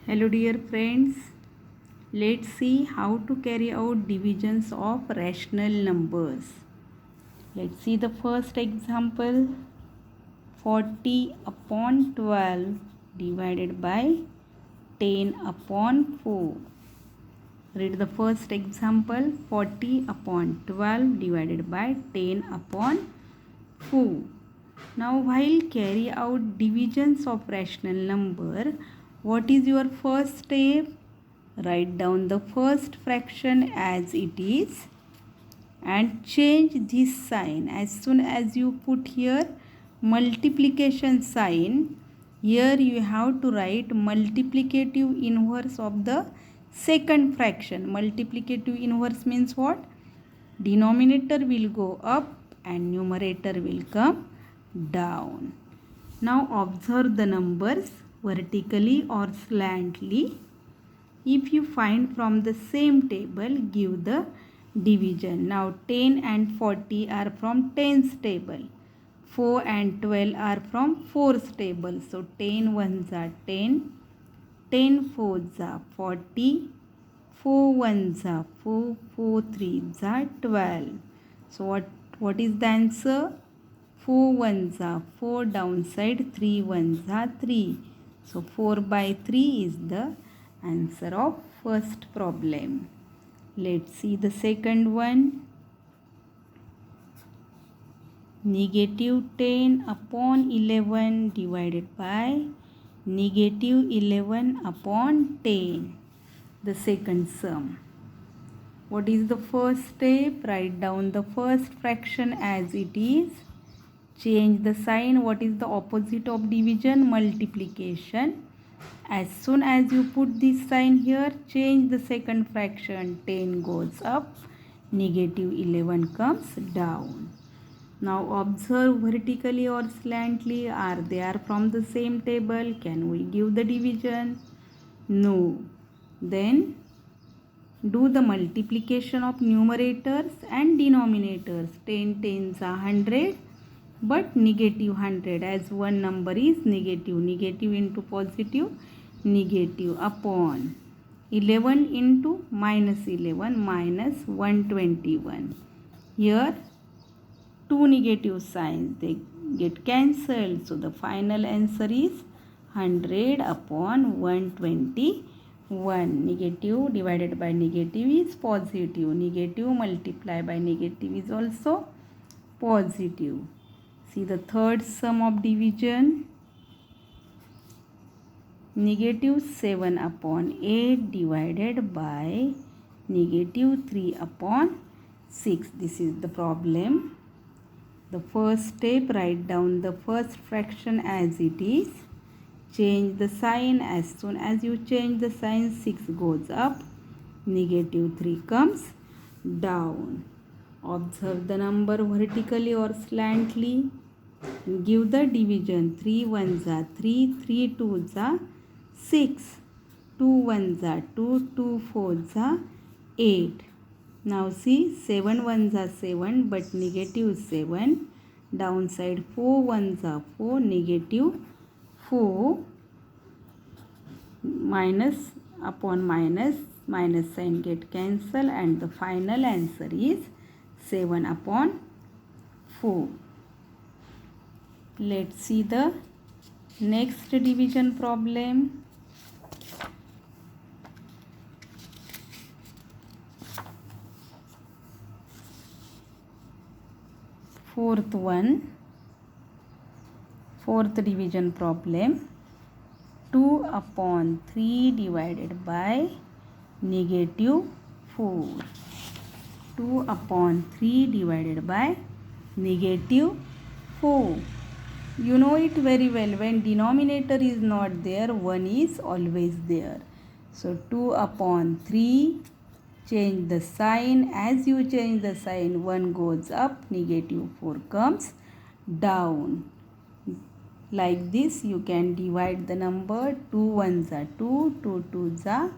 Hello dear friends, let's see how to carry out divisions of rational numbers. Let's see the first example. 40 upon 12 divided by 10 upon 4. Read the first example. 40 upon 12 divided by 10 upon 4. Now while carry out divisions of rational number, what is your first step? Write down the first fraction as it is and change this sign. As soon as you put here multiplication sign, here you have to write multiplicative inverse of the second fraction. Multiplicative inverse means what? Denominator will go up and numerator will come down. Now observe the numbers vertically or slantly. If you find from the same table, give the division. Now 10 and 40 are from 10's table. 4 and 12 are from 4's table. So 10 ones are 10, 10 fours are 40, 4 ones are 4, 4 threes are 12. So what is the answer? 4 ones are 4, downside 3 ones are 3. So 4 by 3 is the answer of first problem. Let's see the second one. Negative 10 upon 11 divided by negative 11 upon 10. The second sum. What is the first step? Write down the first fraction as it is. Change the sign. What is the opposite of division? Multiplication. As soon as you put this sign here, change the second fraction. 10 goes up, negative 11 comes down. Now observe vertically or slantly. Are they from the same table? Can we give the division? No. Then do the multiplication of numerators and denominators. 10 tens are 100. But negative 100, as one number is negative. Negative into positive, negative upon 11 into minus 11, minus 121. Here two negative signs, they get cancelled. So the final answer is 100 upon 121. Negative divided by negative is positive. Negative multiplied by negative is also positive. See the third sum of division. Negative 7 upon 8 divided by negative 3 upon 6. This is the problem. The first step, write down the first fraction as it is. Change the sign. As soon as you change the sign, 6 goes up, negative 3 comes down. Observe the number vertically or slantly. Give the division. 3 ones are 3, 3 twos are 6, 2 ones are 2, 2 fours are 8. Now see, 7 ones are 7 but negative 7. Downside 4 ones are 4, negative 4. Minus upon minus, minus sign get cancelled and the final answer is 7 upon 4. Let's see the next division problem. Fourth division problem. 2 upon 3 divided by negative 4. 2 upon 3 divided by negative 4. You know it very well. When denominator is not there, 1 is always there. So 2 upon 3. Change the sign. As you change the sign, 1 goes up, negative 4 comes down. Like this, you can divide the number. 2 ones are 2, 2 twos are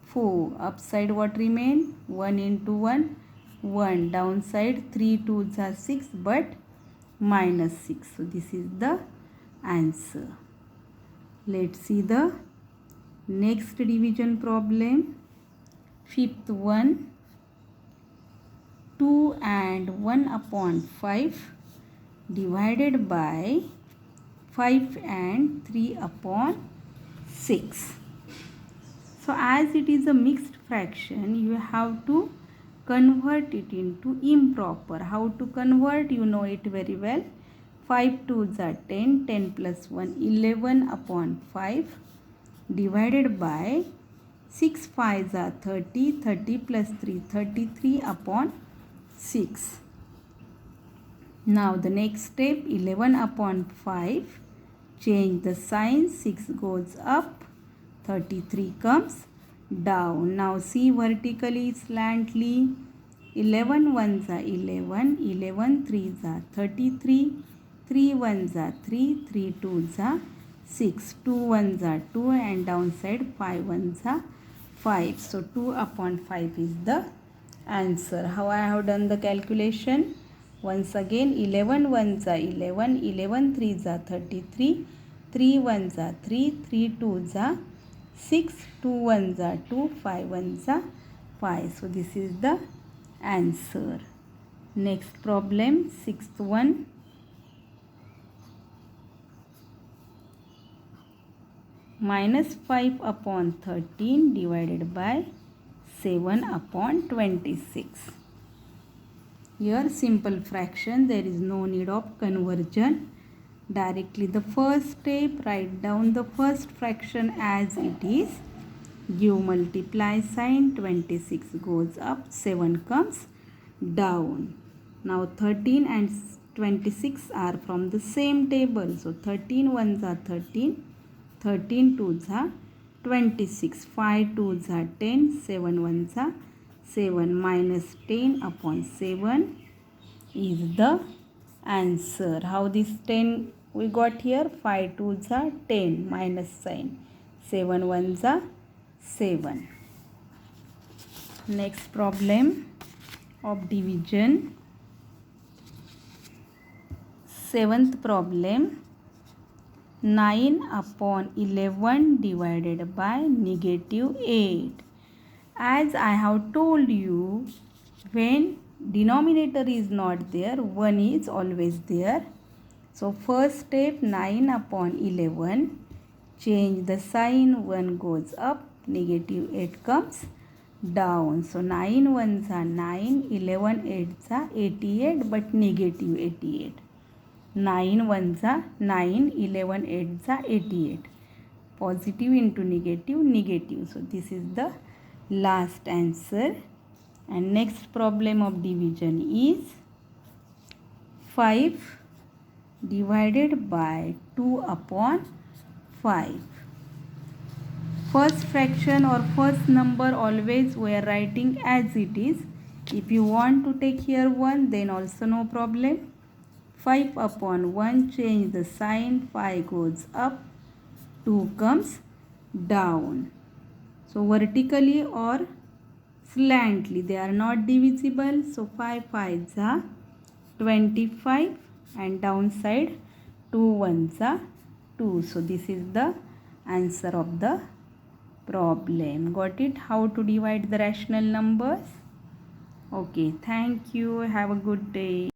4. Upside what remain? 1 into 1, 1. Downside 3 twos are 6 but minus 6. So this is the answer. Let's see the Next division problem, fifth one, 2 and 1 upon 5 divided by 5 and 3 upon 6. So as it is a mixed fraction, you have to convert it into improper. How to convert? You know it very well. 5 2s are 10, 10 plus 1, 11 upon 5 divided by 6 5s are 30, 30 plus 3, 33 upon 6. Now the next step, 11 upon 5, change the sign, 6 goes up, 33 comes down. Now see vertically, slantly, 11 ones are 11, 11 3s are 33, 3 ones are 3, 3 2s are 6, 2 ones are 2 and downside 5 ones are 5. So 2 upon 5 is the answer. How I have done the calculation? Once again, 11 ones are 11, 11 3s are 33, 3 ones are 3, 3 2s are 6, 2 ones are 2, 5 ones are 5. So this is the answer. Next problem, sixth one. Minus 5 upon 13 divided by 7 upon 26. Here simple fraction, there is no need of conversion. Directly the first step, write down the first fraction as it is. Give multiply sign, 26 goes up, 7 comes down. Now 13 and 26 are from the same table. So 13 ones are 13, 13 2s are 26, 5 2s are 10, 7 ones are 7, minus 10 upon 7 is the answer. How this 10 we got here? 5 2s are 10, minus sign, 7 ones are 7. Next problem of division, seventh problem, 9 upon 11 divided by negative 8. As I have told you, when denominator is not there, 1 is always there. So first step, 9 upon 11, change the sign, 1 goes up, negative 8 comes down. So 9 ones are 9, 11 8s are 88, but negative 88. 9 ones are 9, 11 8s are 88. Positive into negative, negative. So this is the last answer. And next problem of division is 5 divided by 2 upon 5. First fraction or first number always we are writing as it is. If you want to take here 1, then also no problem. 5 upon 1, change the sign, 5 goes up, 2 comes down. So vertically or slantly they are not divisible. So 5 5s are 25 and downside 2 1s are 2. So this is the answer of the problem. Got it? How to divide the rational numbers? Okay, thank you. Have a good day.